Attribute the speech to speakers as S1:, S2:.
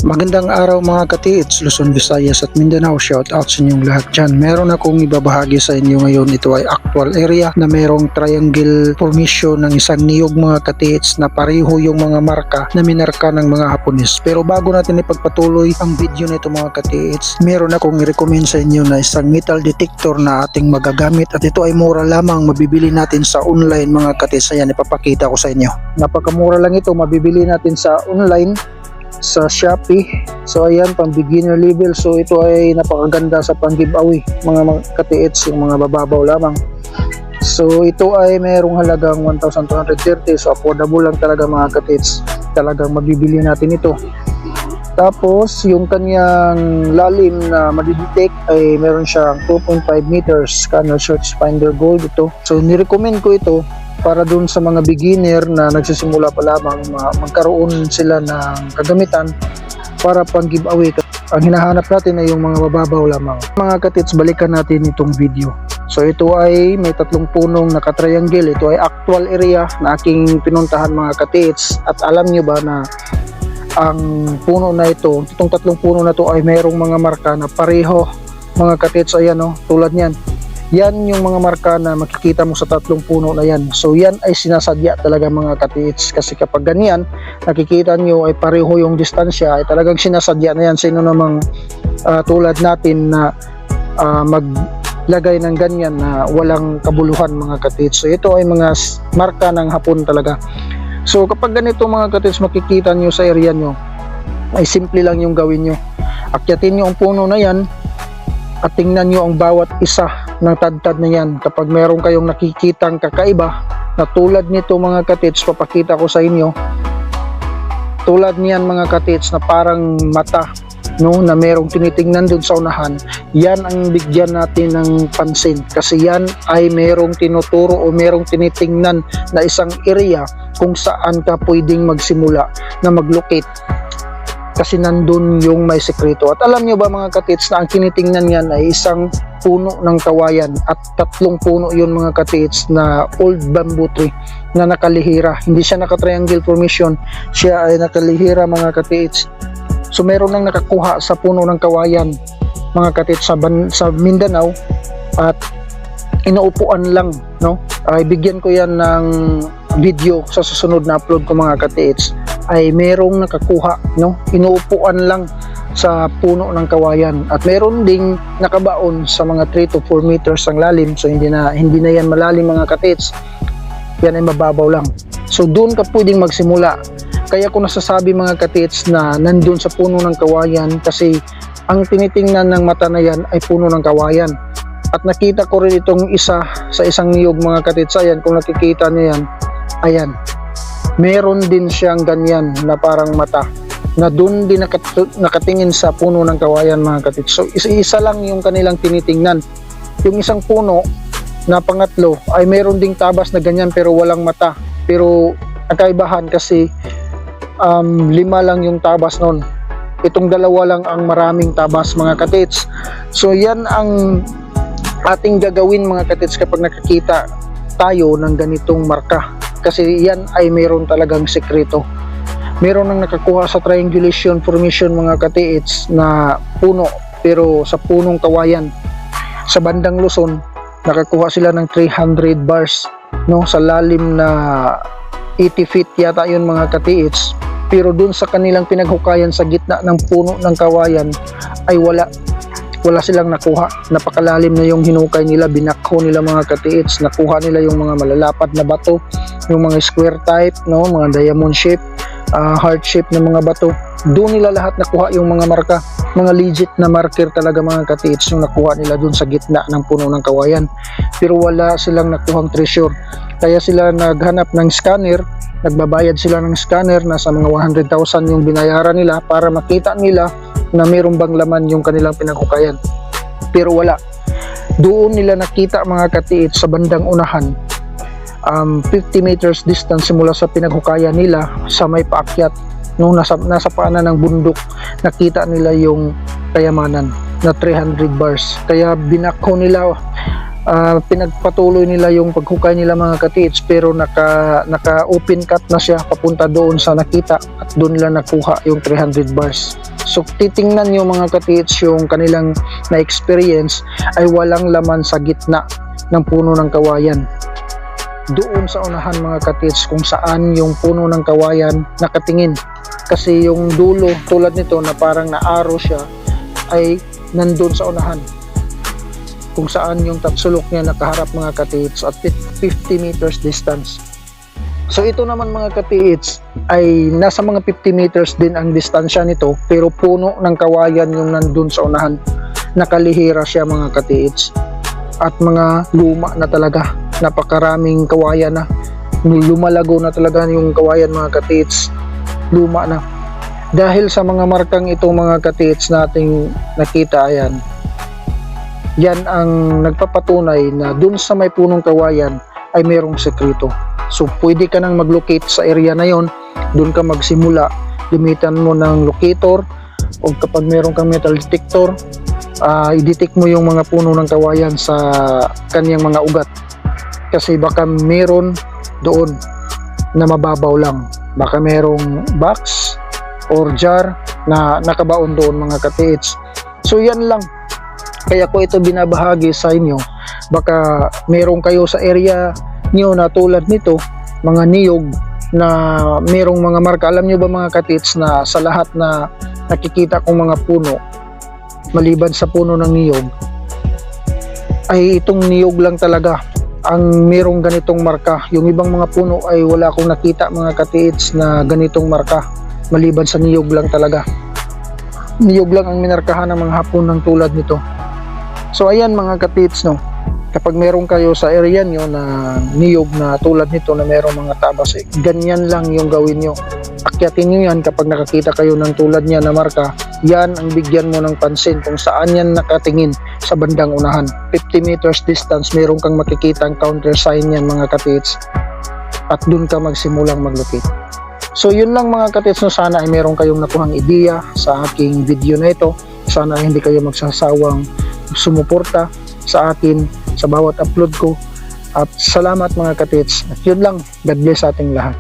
S1: Magandang araw mga katiits, Luzon, Visayas at Mindanao. Shout out sa inyong lahat dyan. Meron akong ibabahagi sa inyo ngayon. Ito ay actual area na merong triangle formation ng isang niyog mga katiits na pareho yung mga marka na minarka ng mga Hapones. Pero bago natin ipagpatuloy ang video na ito mga katiits, meron akong i-recommend sa inyo na isang metal detector na ating magagamit at ito ay mura lamang, mabibili natin sa online mga katiits. Ayan, ipapakita ko sa inyo. Napakamura lang ito, mabibili natin sa online sa Shopee. So ayan, pang beginner level. So ito ay napakaganda sa pang giveaway mga katiits, yung mga bababaw lamang. So ito ay mayroong halagang 1,230. So affordable lang talaga mga katiits, talagang mabibili natin ito. Tapos yung kanyang lalim na madidetect ay meron siyang 2.5 meters scanner search finder gold ito. So nirecommend ko ito para dun sa mga beginner na nagsisimula pa lamang, magkaroon sila ng kagamitan para pang giveaway. Ang hinahanap natin ay yung mga bababaw lamang. Mga katiits, balikan natin itong video. So ito ay may tatlong punong nakatriangle. Ito ay actual area na aking pinuntahan mga katiits. At alam nyo ba na ang puno na ito, itong tatlong puno na ito ay mayroong mga marka na pareho mga katiits. Ayan o, tulad niyan. Yan yung mga marka na makikita mo sa tatlong puno na yan. So yan ay sinasadya talaga mga katiits, kasi kapag ganyan nakikita nyo ay pareho yung distansya, ay talagang sinasadya na yan. Sino namang tulad natin na maglagay ng ganyan na walang kabuluhan mga katiits. So ito ay mga marka ng Hapon talaga. So kapag ganito mga katiits makikita nyo sa area nyo, ay simple lang yung gawin nyo. Akyatin nyo ang puno na yan at tingnan nyo ang bawat isa ng tadtad na yan. Kapag meron kayong nakikitang kakaiba na tulad nito mga katiits, papakita ko sa inyo. Tulad niyan mga katiits na parang mata, no, na merong tinitingnan dun sa unahan, yan ang bigyan natin ng pansin, kasi yan ay merong tinuturo o merong tinitingnan na isang area kung saan ka pwedeng magsimula na mag-locate, kasi nandun yung may sekreto. At alam nyo ba mga katiits na ang tinitingnan yan ay isang puno ng kawayan at tatlong puno yun mga katiits na old bamboo tree na nakalihira. Hindi siya naka-triangle formation, siya ay nakalihira mga katiits. So meron nang nakakuha sa puno ng kawayan mga katiits sa Mindanao at inuupuan lang, no? Ay bigyan ko yan ng video sa susunod na upload ko mga katiits. Ay merong nakakuha, no? Inuupuan lang sa puno ng kawayan at meron ding nakabaon sa mga 3 to 4 meters ang lalim. So hindi na yan malalim mga katiits, yan ay mababaw lang. So doon ka pwedeng magsimula. Kaya ko nasasabi mga katiits na nandun sa puno ng kawayan, kasi ang tinitingnan ng mata na yan ay puno ng kawayan. At nakita ko rin itong isa sa isang niyog mga katiits. Ayan, kung nakikita niyo yan, ayan, meron din siyang ganyan na parang mata na doon din nakatingin sa puno ng kawayan mga katiits. So isa lang yung kanilang tinitingnan. Yung isang puno na pangatlo ay meron ding tabas na ganyan pero walang mata. Pero ang kaibahan kasi 5 lang yung tabas nun. Itong dalawa lang ang maraming tabas mga katiits. So yan ang ating gagawin mga katiits kapag nakakita tayo ng ganitong marka, kasi yan ay mayroon talagang sekreto. Meron nang nakakuha sa triangulation formation mga katiits na puno pero sa punong kawayan sa bandang Luzon. Nakakuha sila ng 300 bars, no, sa lalim na 80 feet yata yun mga katiits. Pero dun sa kanilang pinaghukayan sa gitna ng puno ng kawayan ay wala silang nakuha. Napakalalim na yung hinukay nila, binakho nila mga katiits. Nakuha nila yung mga malalapad na bato, yung mga square type, no, mga diamond shape, heart shape na mga bato. Doon nila lahat nakuha yung mga marka, mga legit na marker talaga mga katiits yung nakuha nila doon sa gitna ng puno ng kawayan. Pero wala silang nakuhang treasure. Kaya sila naghanap ng scanner, nagbabayad sila ng scanner, nasa mga 100,000 yung binayaran nila para makita nila na mayroong bang laman yung kanilang pinaghukayan. Pero wala. Doon nila nakita mga katiits sa bandang unahan, 50 meters distance simula sa pinaghukayan nila sa may paakyat, no, nasa paanan ng bundok, nakita nila yung kayamanan na 300 bars. Kaya binakho nila pinagpatuloy nila yung paghukay nila mga katits, pero naka open cut na siya papunta doon sa nakita at doon nila nakuha yung 300 bars. So titingnan nyo mga katits, yung kanilang na-experience ay walang laman sa gitna ng puno ng kawayan. Doon sa unahan mga katits kung saan yung puno ng kawayan nakatingin, kasi yung dulo tulad nito na parang na-arrow siya ay nandun sa unahan, kung saan yung tapsulok niya nakaharap mga katits at 50 meters distance. So ito naman mga katits ay nasa mga 50 meters din ang distansya nito, pero puno ng kawayan yung nandun sa unahan. Nakalihira siya mga katits at mga luma na talaga, napakaraming kawayan na, lumalago na talaga yung kawayan mga katits, luma na. Dahil sa mga markang ito mga katits nating nakita, ayan, yan ang nagpapatunay na dun sa may punong kawayan ay mayroong sekreto. So pwede ka nang mag-locate sa area na yon, dun ka magsimula, gamitan mo ng locator, o kapag mayroong kang metal detector, i-detect mo yung mga puno ng kawayan sa kanyang mga ugat, kasi baka meron doon na mababaw lang, baka merong box or jar na nakabaon doon mga katits. So yan lang, kaya ko ito binabahagi sa inyo, baka meron kayo sa area nyo na tulad nito, mga niyog na merong mga marka. Alam nyo ba mga katits na sa lahat na nakikita kong mga puno, maliban sa puno ng niyog, ay itong niyog lang talaga ang merong ganitong marka. Yung ibang mga puno ay wala akong nakita mga katits na ganitong marka, maliban sa niyog lang talaga. Niyog lang ang minarkahan ng mga hapon ng tulad nito. So ayan mga katits, no, kapag meron kayo sa area nyo na niyog na tulad nito na merong mga tabas, ganyan lang yung gawin nyo. Akyatin nyo yan kapag nakakita kayo ng tulad niya na marka. Yan ang bigyan mo ng pansin kung saan yan nakatingin sa bandang unahan. 50 meters distance, meron kang makikita ang counter sign yan mga katits, at dun ka magsimulang maglocate. So yun lang mga katits, no, sana ay meron kayong nakuhang ideya sa aking video na ito. Sana ay hindi kayo magsasawang sumuporta sa akin sa bawat upload ko, at salamat mga katits. At yun lang, God bless sa ating lahat.